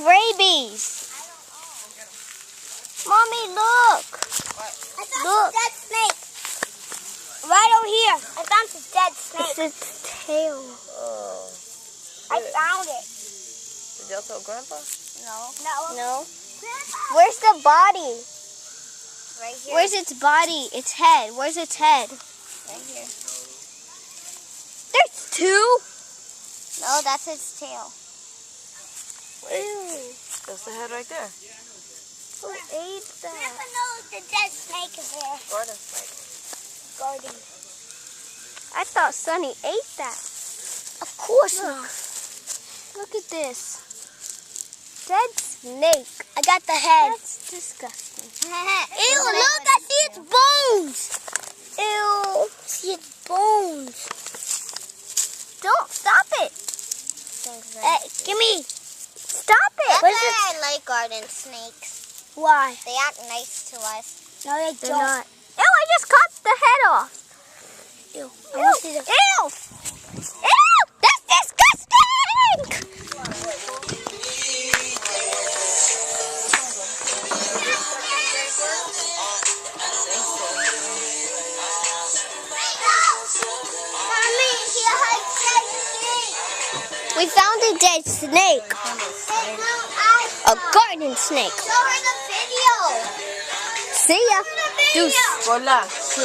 rabies. Mommy, look. Look. Dead snake. Right over here. I found a dead snake. It's its tail. Oh. I found it. Did y'all tell Grandpa? No. No. Where's the body? Right here. Where's its body? Its head. Where's its head? Right here. There's two. No, that's its tail. Wait. Ew. That's the head right there. Who ate that? Grandpa knows the dead snake is there. Garden snake. Garden. I thought Sonny ate that. Of course not. Look at this. Dead snake. I got the head. That's disgusting. Ew, look, I see its bones. Ew. See its bones. Don't stop it. Give me. Stop it. That's why I like garden snakes. Why? They act nice to us. No, they They're not. Ew, I just cut the head off. Ew. Ew. Ew. Ew. That's disgusting. We found a dead snake. A garden snake. Show her the video. See ya. Deuce. Hola.